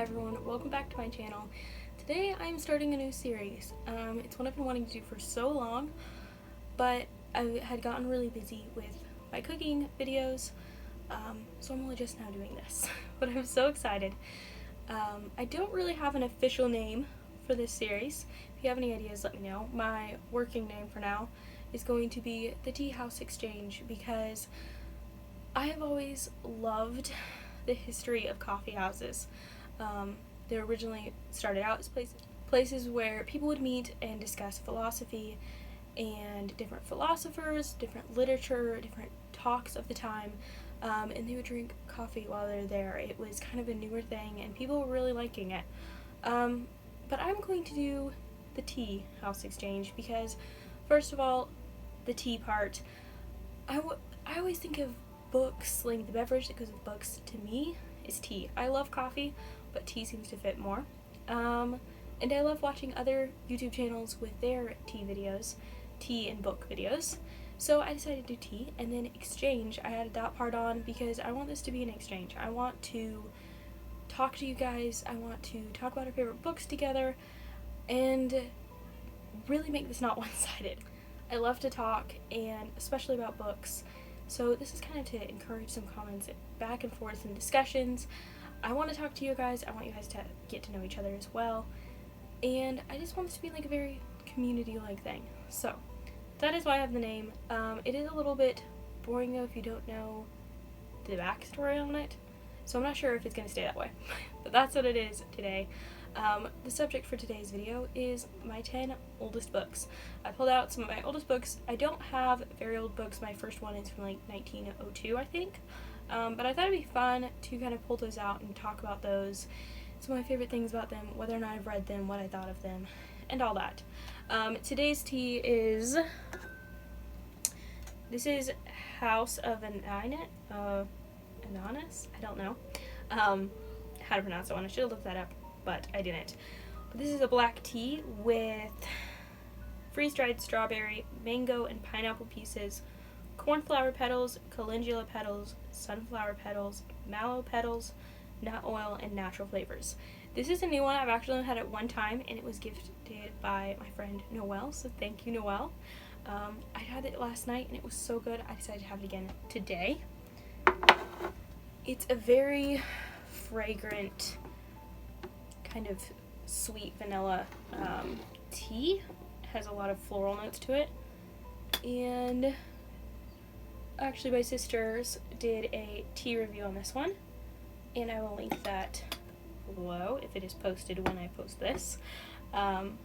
Hi everyone, welcome back to my channel. Today I'm starting a new series. It's one I've been wanting to do for so long, but I had gotten really busy with my cooking videos, so I'm only just now doing this. But I'm so excited. I don't really have an official name for this series. If you have any ideas, let me know. My working name for now is going to be the Tea House Exchange because I have always loved the history of coffee houses. They originally started out as places where people would meet and discuss philosophy and different philosophers, different literature, different talks of the time, and they would drink coffee while they're there. It was kind of a newer thing and people were really liking it. But I'm going to do the Tea House Exchange because, first of all, the tea part, I always think of books, like the beverage that goes with books to me is tea. I love coffee, but tea seems to fit more. And I love watching other YouTube channels with their tea videos, tea and book videos. So I decided to do tea, and then exchange, I added that part on because I want this to be an exchange. I want to talk to you guys, I want to talk about our favorite books together, and really make this not one-sided. I love to talk, and especially about books, so this is kind of to encourage some comments back and forth and discussions. I want to talk to you guys, I want you guys to get to know each other as well, and I just want this to be like a very community-like thing. So that is why I have the name. It is a little bit boring though if you don't know the backstory on it, so I'm not sure if it's going to stay that way, but that's what it is today. The subject for today's video is my 10 oldest books. I pulled out some of my oldest books. I don't have very old books. My first one is from like 1902, I think. But I thought it'd be fun to kind of pull those out and talk about those, some of my favorite things about them, whether or not I've read them, what I thought of them, and all that. Today's tea is, this is House of Anonymous? I don't know how to pronounce that one. I should have looked that up, but I didn't. But this is a black tea with freeze-dried strawberry, mango, and pineapple pieces, cornflower petals, calendula petals, sunflower petals, mallow petals, nut oil, and natural flavors. This is a new one. I've actually only had it one time, and it was gifted by my friend Noelle, so thank you, Noelle. I had it last night, and it was so good, I decided to have it again today. It's a very fragrant, kind of sweet vanilla tea. It has a lot of floral notes to it, and actually my sisters did a tea review on this one, and I will link that below if it is posted when I post this. And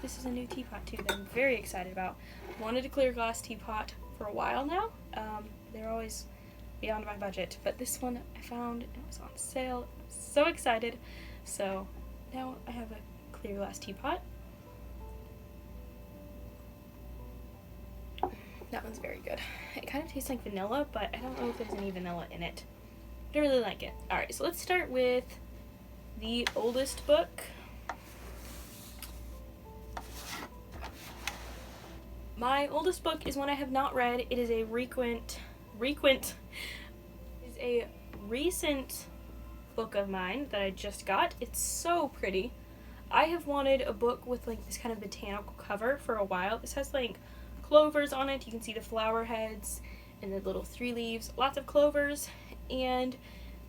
this is a new teapot too that I'm very excited about. Wanted a clear glass teapot for a while now. They're always beyond my budget, but this one I found and it was on sale. So excited. So now I have a clear glass teapot. That one's very good. It kind of tastes like vanilla, but I don't know if there's any vanilla in it. I really like it. Alright, so let's start with the oldest book. My oldest book is one I have not read. It is a recent book of mine that I just got. It's so pretty. I have wanted a book with like this kind of botanical cover for a while. This has like clovers on it. You can see the flower heads and the little 3 leaves, lots of clovers, and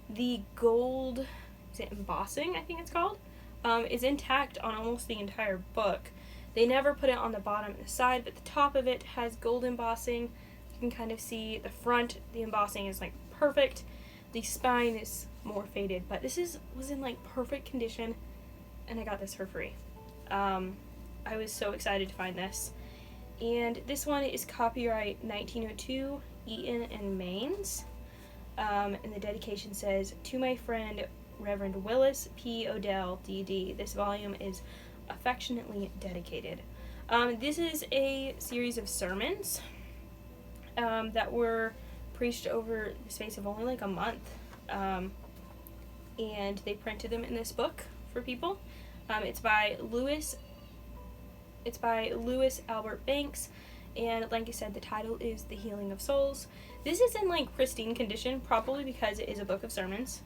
the gold, is it embossing, I think it's called, is intact on almost the entire book. They never put it on the bottom and the side, but the top of it has gold embossing. You can kind of see the front, the embossing is like perfect. The spine is more faded, but this was in like perfect condition, and I got this for free. I was so excited to find this. And this one is copyright 1902, Eaton and Maines. And the dedication says, "To my friend Reverend Willis P. Odell, D.D. This volume is affectionately dedicated." This is a series of sermons that were preached over the space of only like a month. And they printed them in this book for people. It's by Louis Albert Banks, and like I said, the title is The Healing of Souls. This is in like pristine condition, probably because it is a book of sermons.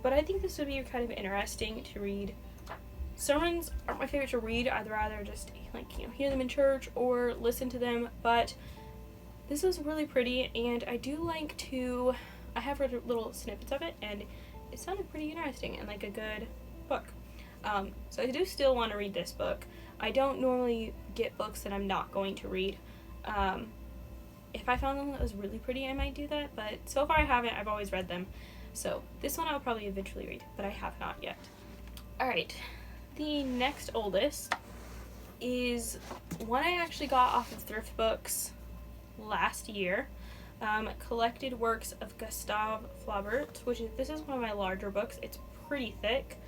but I think this would be kind of interesting to read. Sermons aren't my favorite to read. I'd rather just, like, you know, hear them in church or listen to them, but this was really pretty, and I do like to, I have read little snippets of it, and it sounded pretty interesting and like a good book. So I do still want to read this book. I don't normally get books that I'm not going to read. If I found one that was really pretty, I might do that, but so far I haven't. I've always read them. So this one I'll probably eventually read, but I have not yet. Alright, the next oldest is one I actually got off of Thrift Books last year. Collected Works of Gustav Flubert, this is one of my larger books. It's pretty thick.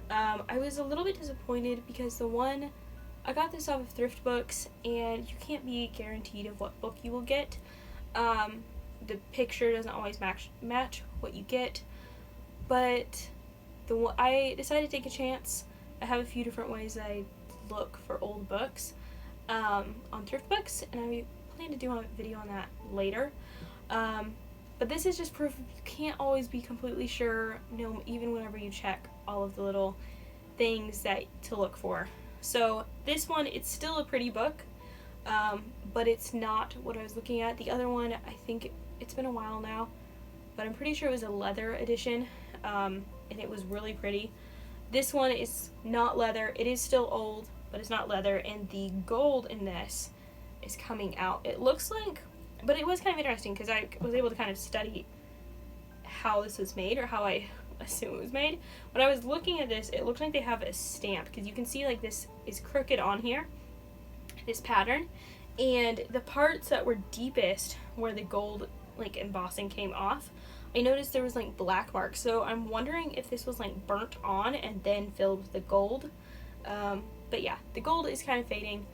I was a little bit disappointed because I got this off of Thrift Books, and you can't be guaranteed of what book you will get. The picture doesn't always match what you get, but I decided to take a chance. I have a few different ways that I look for old books on Thrift Books, and I plan to do a video on that later. But this is just proof you can't always be completely sure, even whenever you check all of the little things to look for. So this one, it's still a pretty book, but it's not what I was looking at. The other one, I think it's been a while now, but I'm pretty sure it was a leather edition, and it was really pretty. This one is not leather. It is still old, but it's not leather, and the gold in this is coming out. It looks like, but it was kind of interesting because I was able to kind of study how this was made, or how I assume it was made. When I was looking at this, it looked like they have a stamp, because you can see like this is crooked on here, this pattern, and the parts that were deepest where the gold like embossing came off, I noticed there was like black marks. So I'm wondering if this was like burnt on and then filled with the gold. But yeah, the gold is kind of fading,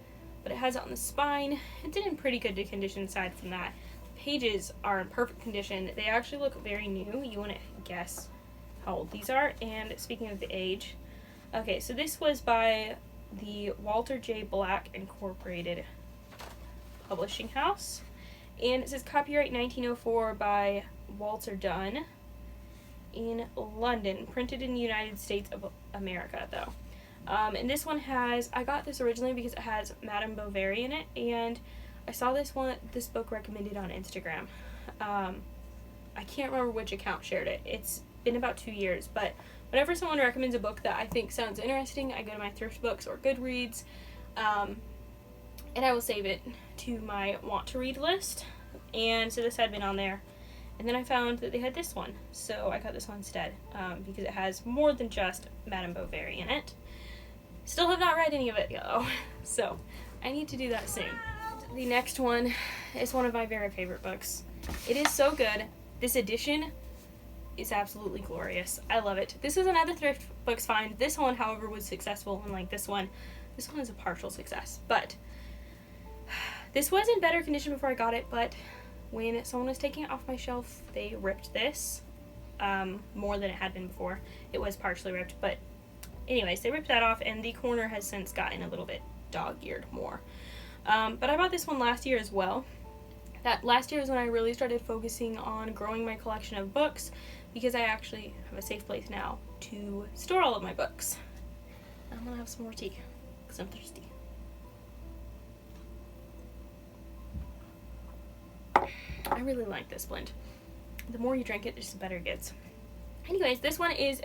but it has it on the spine. It's in pretty good condition aside from that. The pages are in perfect condition. They actually look very new. You want to guess how old these are. And speaking of the age, okay, so this was by the Walter J. Black Incorporated Publishing House. And it says copyright 1904 by Walter Dunn in London, printed in the United States of America though. And this one I got this originally because it has Madame Bovary in it, and I saw this book recommended on Instagram. I can't remember which account shared it. It's been about 2 years, but whenever someone recommends a book that I think sounds interesting, I go to my Thrift Books or Goodreads, and I will save it to my want to read list. And so this had been on there, and then I found that they had this one, so I got this one instead, because it has more than just Madame Bovary in it. Still have not read any of it though, so I need to do that soon. The next one is one of my very favorite books. It is so good. This edition is absolutely glorious. I love it. This is another Thrift Books find. This one, however, was successful, unlike this one. This one is a partial success, but this was in better condition before I got it, but when someone was taking it off my shelf, they ripped this more than it had been before. It was partially ripped, but anyways, they ripped that off, and the corner has since gotten a little bit dog-eared more. But I bought this one last year as well. That last year is when I really started focusing on growing my collection of books, because I actually have a safe place now to store all of my books. I'm gonna have some more tea, because I'm thirsty. I really like this blend. The more you drink it, just the better it gets. Anyways, this one has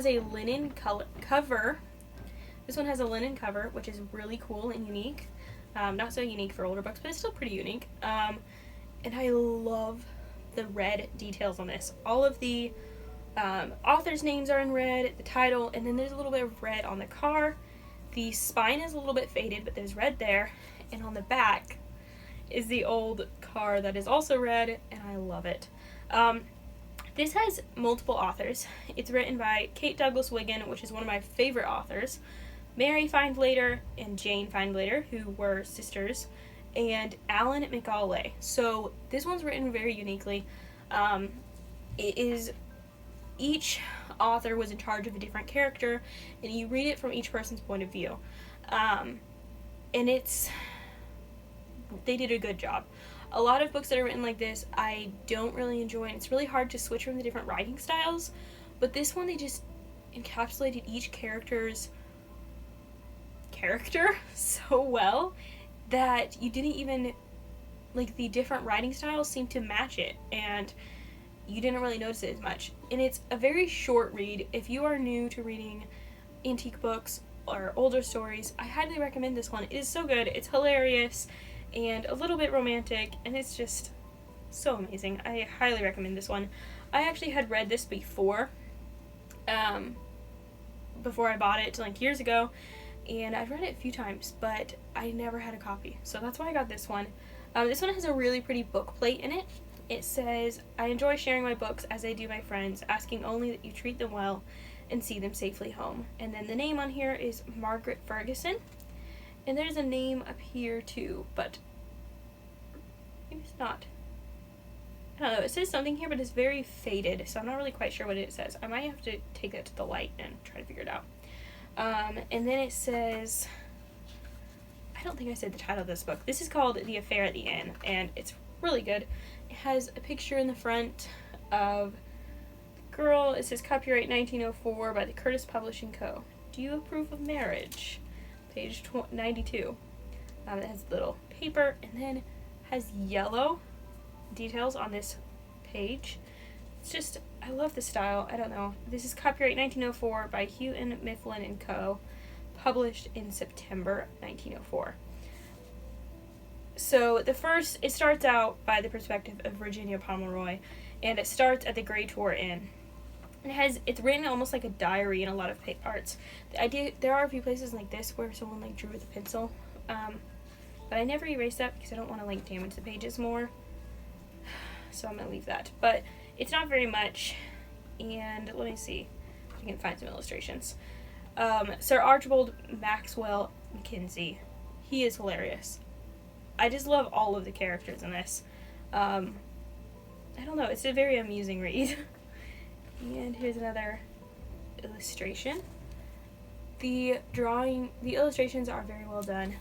a linen cover. This one has a linen cover, which is really cool and unique. Not so unique for older books, but it's still pretty unique. And I love the red details on this. All of the authors' names are in red, the title, and then there's a little bit of red on the car. The spine is a little bit faded, but there's red there. And on the back is the old car that is also red, and I love it. This has multiple authors. It's written by Kate Douglas Wiggin, which is one of my favorite authors, Mary Findlater and Jane Findlater, who were sisters, and Alan McAuley. So this one's written very uniquely. Each author was in charge of a different character, and you read it from each person's point of view. And they did a good job. A lot of books that are written like this I don't really enjoy, and it's really hard to switch from the different writing styles, But this one, they just encapsulated each character's character so well that you didn't even, like, the different writing styles seemed to match it, and you didn't really notice it as much. And it's a very short read. If you are new to reading antique books or older stories, I highly recommend this one. It is so good. It's hilarious and a little bit romantic, and it's just so amazing. I highly recommend this one. I actually had read this before I bought it, like, years ago, and I've read it a few times, but I never had a copy, so that's why I got this one. This one has a really pretty book plate in it. It says, "I enjoy sharing my books as I do my friends, asking only that you treat them well and see them safely home." And then the name on here is Margaret Ferguson. And there's a name up here too, but maybe it's not. I don't know, it says something here, but it's very faded, so I'm not really quite sure what it says. I might have to take that to the light and try to figure it out. And then it says, I don't think I said the title of this book. This is called The Affair at the Inn, and it's really good. It has a picture in the front of the girl. It says copyright 1904 by the Curtis Publishing Co. Do you approve of marriage? Page 92. It has little paper, and then has yellow details on this page. It's just, I love the style. I don't know. This is copyright 1904 by Houghton Mifflin and Co. Published in September 1904. So it starts out by the perspective of Virginia Pomeroy, and it starts at the Grey Tor Inn. And it's written almost like a diary in a lot of arts. There are a few places like this where someone, like, drew with a pencil, but I never erased that because I don't want to, like, damage the pages more. So I'm gonna leave that. But it's not very much, and let me see if I can find some illustrations. Sir Archibald Maxwell Mackenzie. He is hilarious. I just love all of the characters in this. I don't know, it's a very amusing read. And here's another illustration. The illustrations are very well done.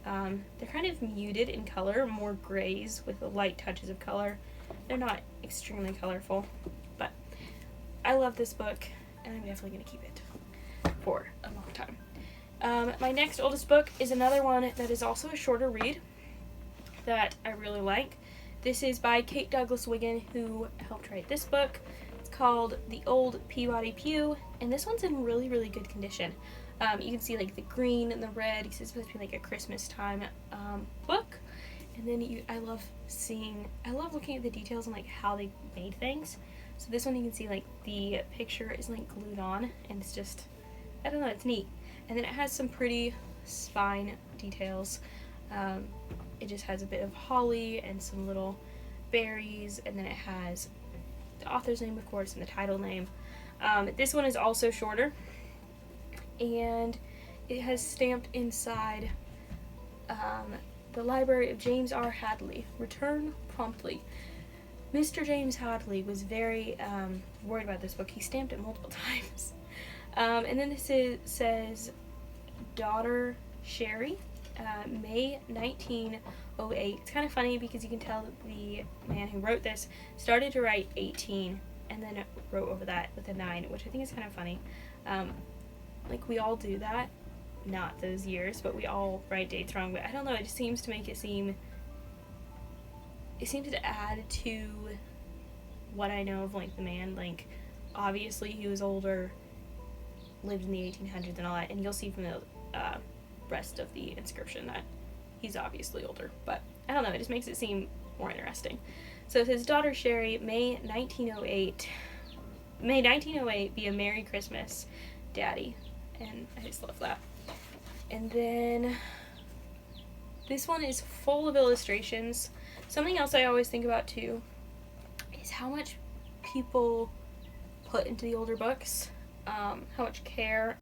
They're kind of muted in color, more grays with light touches of color. They're not extremely colorful, but I love this book, and I'm definitely going to keep it for a long time. My next oldest book is another one that is also a shorter read that I really like. This is by Kate Douglas Wiggin, who helped write this book. It's called The Old Peabody Pew, and this one's in really, really good condition. You can see, like, the green and the red. It's supposed to be like a Christmas time book. And then I love looking at the details and, like, how they made things. So this one you can see, like, the picture is, like, glued on, and it's just, I don't know, it's neat. And then it has some pretty spine details. It just has a bit of holly and some little berries, and then it has the author's name, of course, and the title name. This one is also shorter, and it has stamped inside the library of James R. Hadley. Return promptly. Mr. James Hadley was very worried about this book. He stamped it multiple times. And then this says Daughter Sherry, May 1908. It's kind of funny because you can tell that the man who wrote this started to write 18 and then wrote over that with a 9, which I think is kind of funny. Like, we all do that. Not those years, but we all write dates wrong. But I don't know, it just seems to make it seems to add to what I know of, like, the man. Like, obviously he was older, lived in the 1800s and all that, and you'll see from the rest of the inscription that he's obviously older. But I don't know, it just makes it seem more interesting. So it says, Daughter Sherry, May 1908. May 1908 be a Merry Christmas, Daddy. And I just love that. And then this one is full of illustrations. Something else I always think about too is how much people put into the older books, how much care.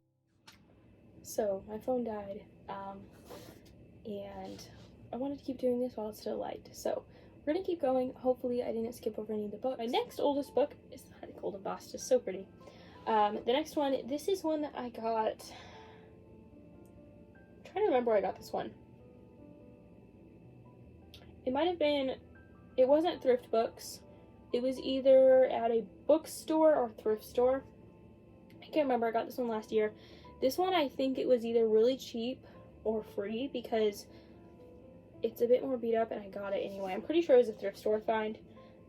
So my phone died, and I wanted to keep doing this while it's still light. So we're gonna keep going. Hopefully I didn't skip over any of the books. My next oldest book is The Golden Boss, just so pretty. The next one, this is one that I got, I'm trying to remember where I got this one. It might have been, it wasn't thrift books. It was either at a bookstore or thrift store. can't remember, I got this one last year. This one, I think it was either really cheap or free because it's a bit more beat up, and I got it anyway. I'm pretty sure it was a thrift store find.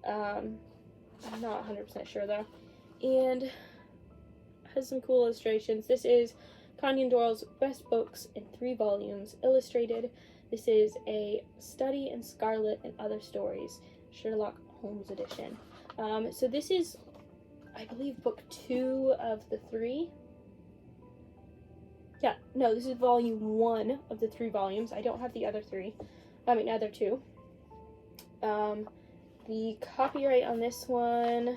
I'm not 100% sure though. And has some cool illustrations. This is Conan Doyle's best books in 3 volumes, illustrated. This is a study in Scarlet and Other Stories, Sherlock Holmes edition. So this is, I believe, book 2 of the 3. Yeah, no, this is volume 1 of the 3 volumes. I don't have the other 2. The copyright on this one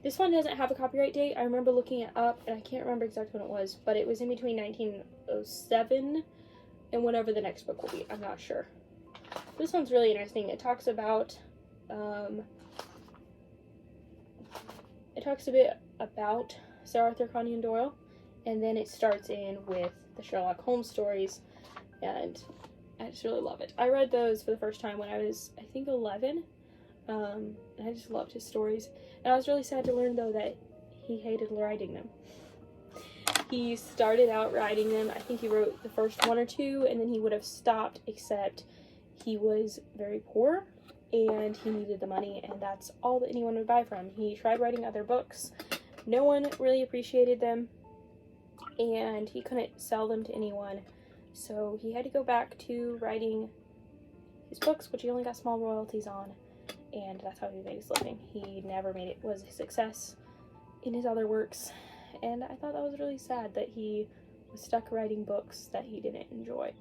doesn't have a copyright date. I remember looking it up, and I can't remember exactly when it was, but it was in between 1907 and whatever the next book will be. I'm not sure. This one's really interesting. It talks about, a bit about Sir Arthur Conan Doyle, and then it starts in with the Sherlock Holmes stories, and I just really love it. I read those for the first time when I was, I think, 11, and I just loved his stories. And I was really sad to learn, though, that he hated writing them. He started out writing them, I think he wrote the first 1 or 2, and then he would have stopped, except he was very poor, and he needed the money, and that's all that anyone would buy from. He tried writing other books. No one really appreciated them, and he couldn't sell them to anyone, so he had to go back to writing his books, which he only got small royalties on, and that's how he made his living. He never was a success in his other works, and I thought that was really sad that he was stuck writing books that he didn't enjoy.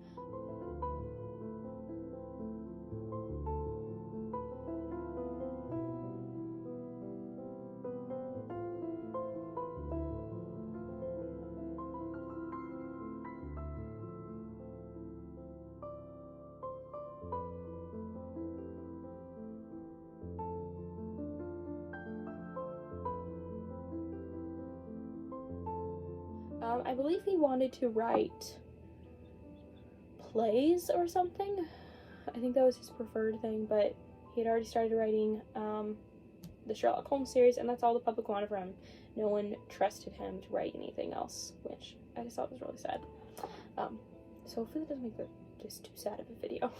I believe he wanted to write plays or something. I think that was his preferred thing, but he had already started writing the Sherlock Holmes series, and that's all the public wanted from him. No one trusted him to write anything else, which I just thought was really sad. So hopefully that doesn't make this too sad of a video.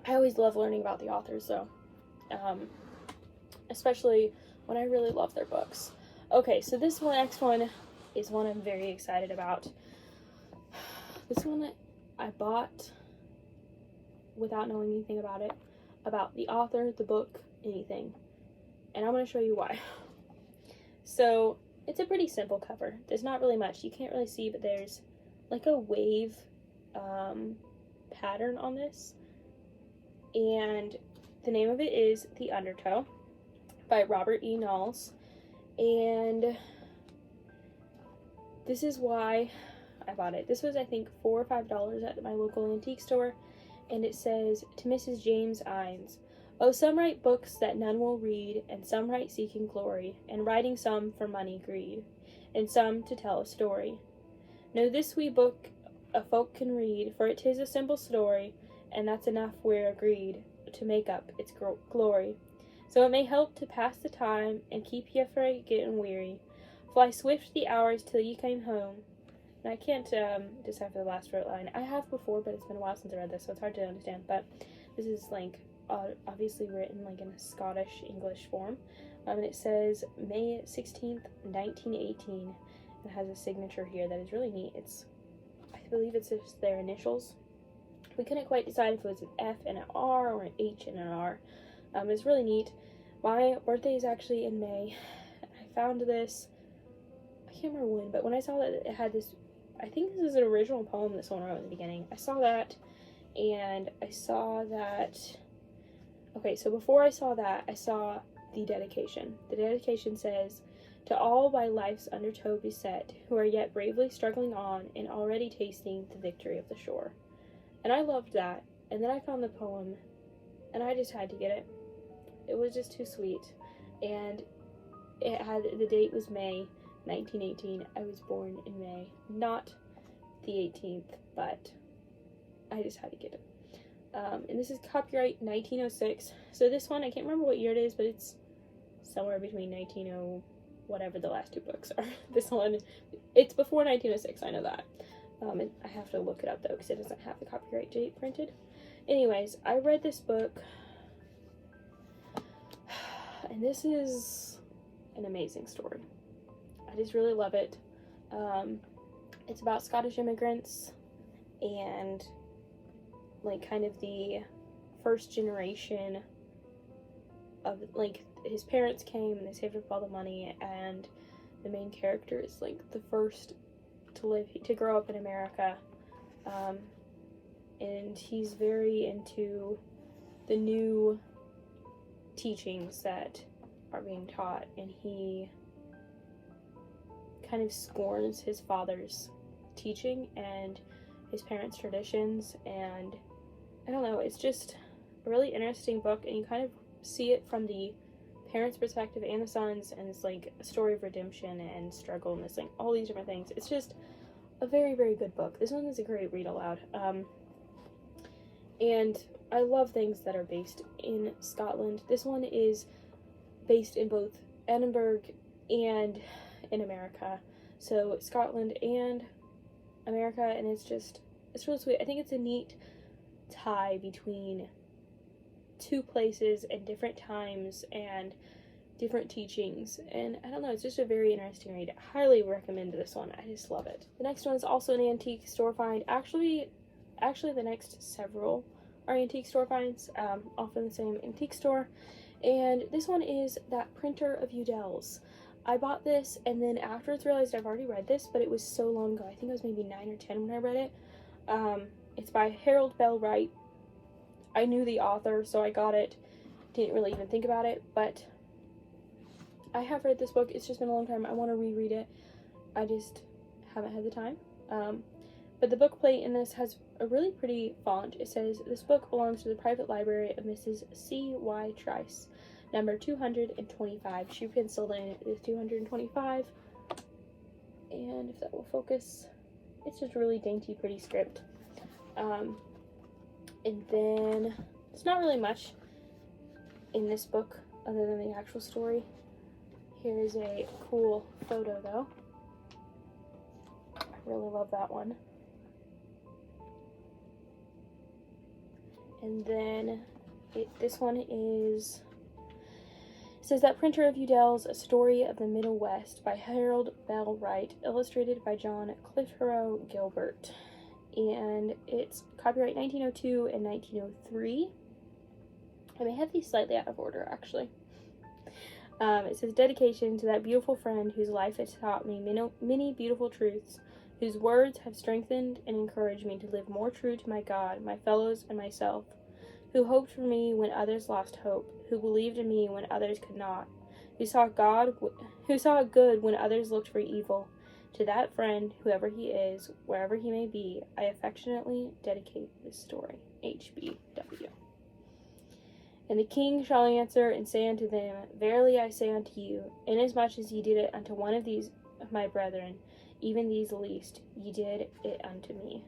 I always love learning about the authors, though. Especially when I really love their books. Okay, so this next one is one I'm very excited about. This one I bought without knowing anything about it, about the author, the book, anything. And I'm going to show you why. So, it's a pretty simple cover. There's not really much. You can't really see, but there's like a wave pattern on this. And the name of it is The Undertow by Robert E. Nalls, and this is why I bought it. This was, I think, $4 or $5 at my local antique store, and it says, "To Mrs. James Ines, oh, some write books that none will read, and some write seeking glory, and writing some for money greed, and some to tell a story. No, this wee book a folk can read, for it 'tis a simple story, and that's enough we're agreed to make up its glory. So it may help to pass the time, and keep ye frae getting weary. Fly swift the hours till ye came home." And I can't decipher the last rote line. I have before, but it's been a while since I read this, so it's hard to understand. But this is like obviously written like in a Scottish English form, and it says May 16th, 1918, and has a signature here that is really neat. I believe it's just their initials. We couldn't quite decide if it was an F and an R or an H and an R. It's really neat. My birthday is actually in May. I found this, I can't remember when, but when I saw that it had this, I think this is an original poem that someone wrote in the beginning. I saw that, and I saw that, okay, so before I saw that, I saw the dedication. The dedication says, "To all by life's undertow beset, who are yet bravely struggling on, and already tasting the victory of the shore." And I loved that, and then I found the poem, and I just had to get it. It was just too sweet, and it had, the date was May 1918. I was born in May, not the 18th, but I just had to get it. And this is copyright 1906. So this one, I can't remember what year it is, but it's somewhere between 1900, whatever the last two books are. This one, it's before 1906, I know that. And I have to look it up, though, because it doesn't have the copyright date printed. Anyways, I read this book, and this is an amazing story. I just really love it. It's about Scottish immigrants and, like, kind of the first generation of, like, his parents came and they saved up all the money, and the main character is, like, the first to grow up in America, and he's very into the new teachings that are being taught, and he kind of scorns his father's teaching and his parents' traditions, and I don't know, it's just a really interesting book, and you kind of see it from the parents' perspective and the son's, and it's like a story of redemption and struggle, and it's like all these different things. It's just a very, very good book. This one is a great read aloud. And I love things that are based in Scotland. This one is based in both Edinburgh and in America. So Scotland and America, and it's really sweet. I think it's a neat tie between two places and different times and different teachings, and I don't know, it's just a very interesting read. I highly recommend this one. I just love it. The next one is also an antique store find. Actually the next several are antique store finds, often the same antique store, and this one is That Printer of Udels. I bought this and then afterwards realized I've already read this, but it was so long ago. I think I was maybe 9 or 10 when I read it. It's by Harold Bell Wright. I knew the author, so I got it. Didn't really even think about it, but I have read this book. It's just been a long time. I want to reread it. I just haven't had the time. But the book plate in this has a really pretty font. It says, "This book belongs to the private library of Mrs. C.Y. Trice, number 225. She penciled in it is 225. And if that will focus, it's just really dainty, pretty script. And then, it's not really much in this book other than the actual story. Here is a cool photo, though. I really love that one. And then, this one is, it says That Printer of Udels, A Story of the Middle West by Harold Bell Wright, illustrated by John Clitheroe Gilbert. And it's copyright 1902 and 1903. I may have these slightly out of order, actually. It says, dedication to that beautiful friend whose life has taught me many beautiful truths, whose words have strengthened and encouraged me to live more true to my God, my fellows, and myself, who hoped for me when others lost hope, who believed in me when others could not, who saw good when others looked for evil. To that friend, whoever he is, wherever he may be, I affectionately dedicate this story. H.B.W. And the king shall answer and say unto them, Verily I say unto you, inasmuch as ye did it unto one of these of my brethren, even these least, ye did it unto me.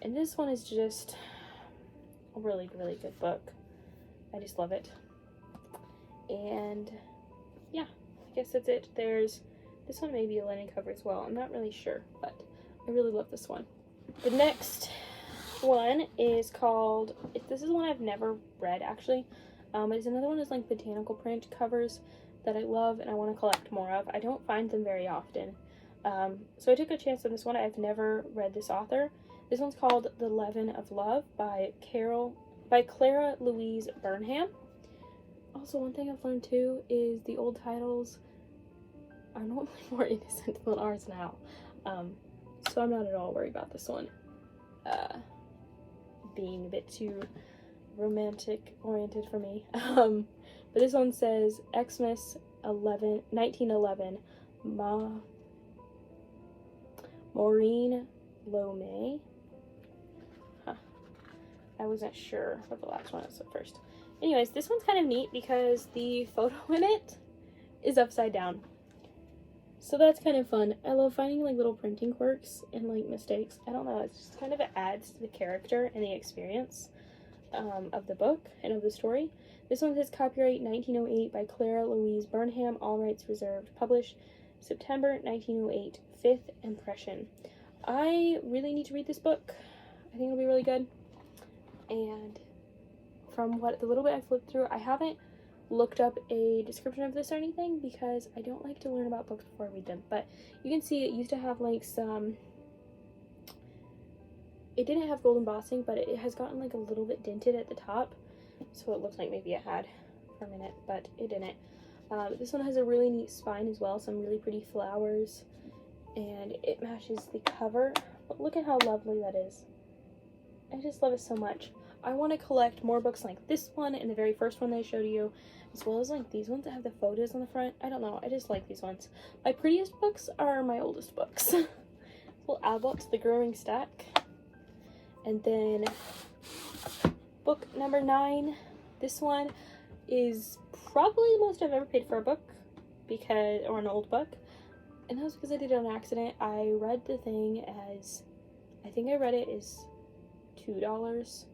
And this one is just a really, really good book. I just love it. And yeah, I guess that's it. This one may be a linen cover as well. I'm not really sure, but I really love this one. The next one is called, this is one I've never read, actually. It's another one is like botanical print covers that I love and I want to collect more of. I don't find them very often. So I took a chance on this one. I've never read this author. This one's called The Leaven of Love by Clara Louise Burnham. Also, one thing I've learned too is the old titles are normally more innocent than ours now. So I'm not at all worried about this one being a bit too romantic oriented for me. But this one says Xmas 1911 Maureen Lomé. I wasn't sure what the last one was at first. Anyways, this one's kind of neat because the photo in it is upside down. So that's kind of fun. I love finding like little printing quirks and like mistakes. I don't know, it just kind of adds to the character and the experience. of the book and of the story. This one says copyright 1908 by Clara Louise Burnham, all rights reserved. Published September 1908, 5th impression. I really need to read this book. I think it'll be really good. And from what the little bit I flipped through, I haven't looked up a description of this or anything because I don't like to learn about books before I read them. But you can see it used to have like some, it didn't have gold embossing, but it has gotten like a little bit dented at the top, so it looked like maybe it had for a minute, but it didn't. This one has a really neat spine as well, some really pretty flowers, and it matches the cover. But look at how lovely that is. I just love it so much. I want to collect more books like this one and the very first one that I showed you, as well as like these ones that have the photos on the front. I don't know, I just like these ones. My prettiest books are my oldest books. We'll add that to the growing stack. And then book number 9. This one is probably the most I've ever paid for a book, or an old book. And that was because I did it on accident. I read the thing as, I think I read it as $2,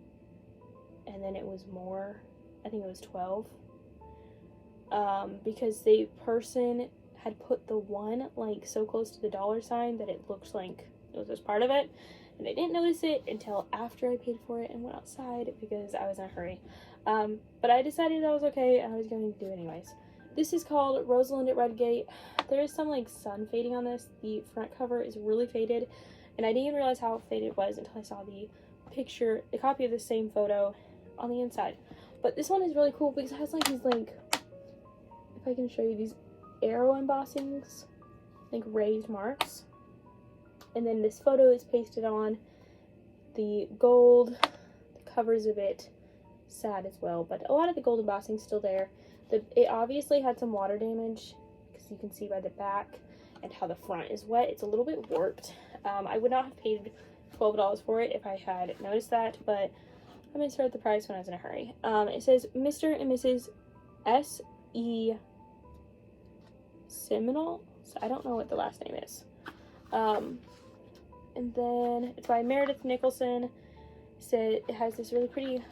and then it was more, I think it was $12, because the person had put the one like so close to the dollar sign that it looked like it was just part of it, and I didn't notice it until after I paid for it and went outside because I was in a hurry. But I decided that was okay and I was going to do it anyways. This is called Rosalind at Redgate. There is some like sun fading on this. The front cover is really faded, and I didn't even realize how faded it was until I saw the picture, the copy of the same photo on the inside. But this one is really cool because it has like these, like, if I can show you, these arrow embossings, like raised marks, and then this photo is pasted on the gold. The cover's a bit sad as well, but a lot of the gold embossing's still there. It obviously had some water damage because you can see by the back and how the front is wet. It's a little bit warped. I would not have paid $12 for it if I had noticed that, but I misread the price when I was in a hurry. It says Mr. and Mrs. S.E. Seminole. So I don't know what the last name is. And then it's by Meredith Nicholson. It has this really pretty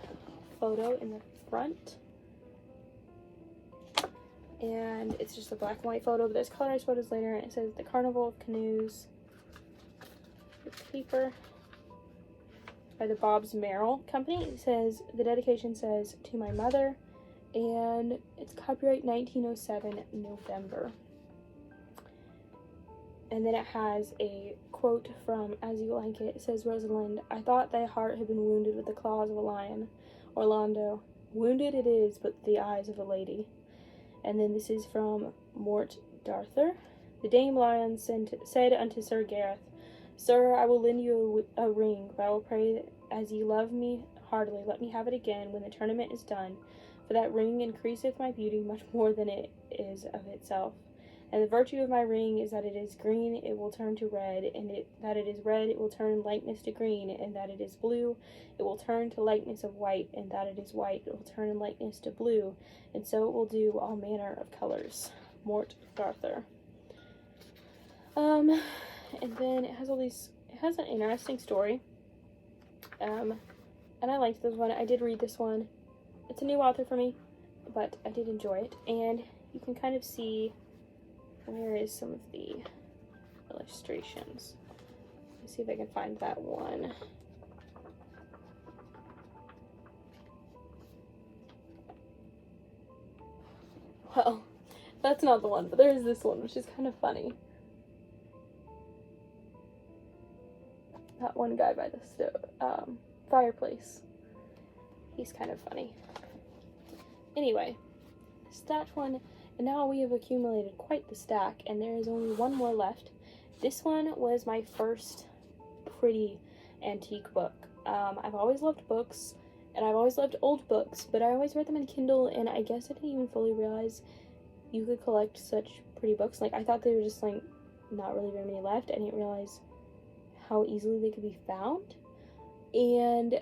photo in the front. And it's just a black and white photo, but there's colorized photos later. And it says the Carnival of Canoes. The paper by the Bobbs Merrill Company. It says, the dedication says, to my mother, and it's copyright 1907 November. And then it has a quote from As You Like It. It says, Rosalind, I thought thy heart had been wounded with the claws of a lion. Orlando, wounded it is, but the eyes of a lady. And then this is from Mort Darthur. The Dame Lion said unto Sir Gareth, Sir, I will lend you a ring, but I will pray that as ye love me heartily, let me have it again when the tournament is done, for that ring increaseth my beauty much more than it is of itself. And the virtue of my ring is that it is green, it will turn to red, and that it is red, it will turn likeness to green, and that it is blue, it will turn to likeness of white, and that it is white, it will turn in likeness to blue, and so it will do all manner of colors. Mort Darthur. And then it has an interesting story. And I liked this one. I did read this one. It's a new author for me, but I did enjoy it. And you can kind of see, where is some of the illustrations? Let's see if I can find that one. Well, that's not the one, but there's this one, which is kind of funny. That one guy by the fireplace. He's kind of funny. Anyway, it's that one, and now we have accumulated quite the stack, and there is only one more left. This one was my first pretty antique book. I've always loved books, and I've always loved old books, but I always read them in Kindle, and I guess I didn't even fully realize you could collect such pretty books. Like, I thought they were just, like, not really very many left. I didn't realize how easily they could be found. And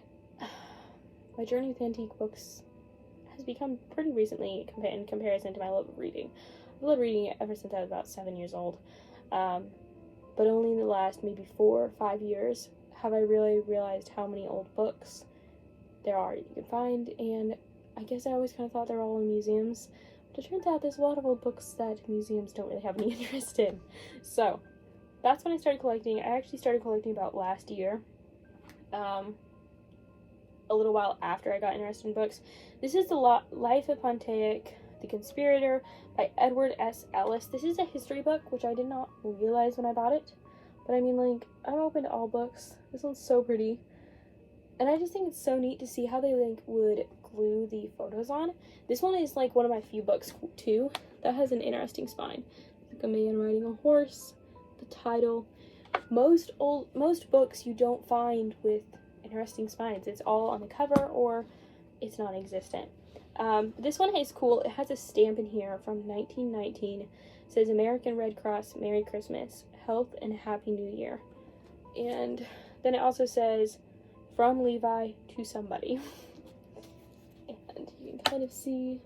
my journey with antique books has become pretty recently in comparison to my love of reading. I've loved reading ever since I was about 7 years old. But only in the last maybe 4 or 5 years have I really realized how many old books there are, you can find, and I guess I always kind of thought they were all in museums, but it turns out there's a lot of old books that museums don't really have any interest in. So that's when I started collecting. I actually started collecting about last year, a little while after I got interested in books. This is the Life of Pontiac, the Conspirator by Edward S. Ellis. This is a history book, which I did not realize when I bought it. But I mean, like, I'm open to all books. This one's so pretty. And I just think it's so neat to see how they, like, would glue the photos on. This one is, like, one of my few books, too, that has an interesting spine. Like a man riding a horse, the title. Most books you don't find with interesting spines. It's all on the cover or it's non-existent. This one is cool. It has a stamp in here from 1919. It says American Red Cross, Merry Christmas, Health and Happy New Year. And then it also says, from Levi to somebody. And you can kind of see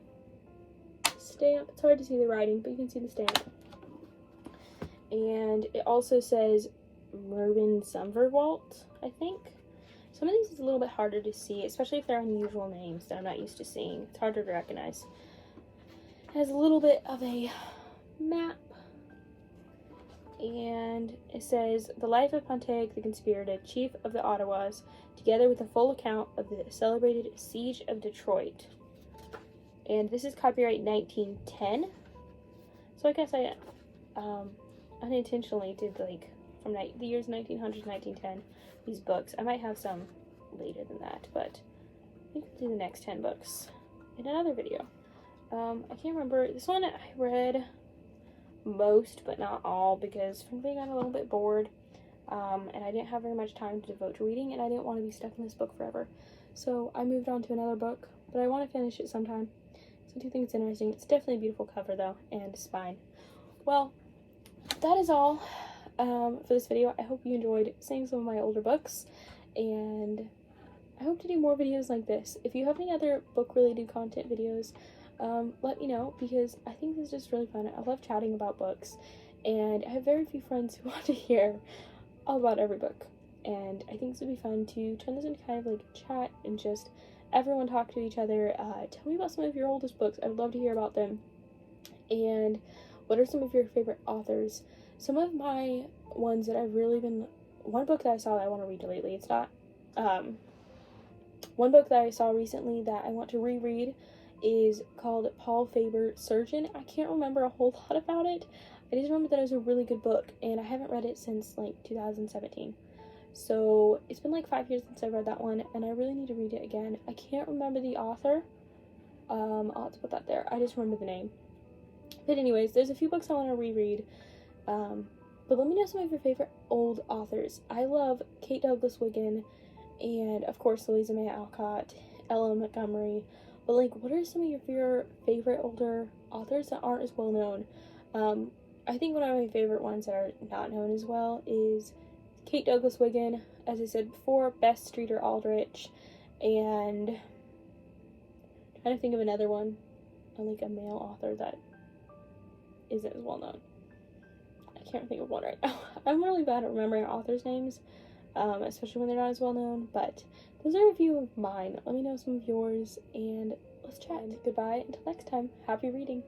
the stamp. It's hard to see the writing, but you can see the stamp. And it also says Mervyn Summerwalt, I think. Some of these is a little bit harder to see, especially if they're unusual names that I'm not used to seeing. It's harder to recognize. It has a little bit of a map. And it says, The Life of Pontiac the Conspirator, Chief of the Ottawas, together with a full account of the celebrated Siege of Detroit. And this is copyright 1910. So I guess I unintentionally did, like, from the years 1900 to 1910, these books. I might have some later than that, but I think I'll do the next 10 books in another video. I can't remember. This one I read most, but not all, because frankly I got a little bit bored, and I didn't have very much time to devote to reading, and I didn't want to be stuck in this book forever. So I moved on to another book, but I want to finish it sometime. So I do think it's interesting. It's definitely a beautiful cover, though, and spine. Well, that is all for this video. I hope you enjoyed seeing some of my older books, and I hope to do more videos like this. If you have any other book-related content videos, let me know, because I think this is just really fun. I love chatting about books, and I have very few friends who want to hear all about every book, and I think this would be fun to turn this into kind of like a chat and just everyone talk to each other. Tell me about some of your oldest books. I would love to hear about them, and what are some of your favorite authors? Some of my ones that I've really been, one book that I saw that I want to read lately, it's not, one book that I saw recently that I want to reread is called Paul Faber Surgeon. I can't remember a whole lot about it. I just remember that it was a really good book, and I haven't read it since like 2017. So it's been like 5 years since I read that one, and I really need to read it again. I can't remember the author. I'll have to put that there. I just remember the name. But anyways, there's a few books I want to reread. But let me know some of your favorite old authors. I love Kate Douglas Wiggin, and of course Louisa May Alcott, Ella Montgomery. But like, what are some of your favorite older authors that aren't as well known? I think one of my favorite ones that are not known as well is Kate Douglas Wiggin, as I said before, Bess Streeter Aldrich, and I'm trying to think of another one, like a male author that isn't as well known. I can't think of one right now. I'm really bad at remembering authors' names, especially when they're not as well known, but those are a few of mine. Let me know some of yours, and let's chat. Goodbye until next time. Happy reading.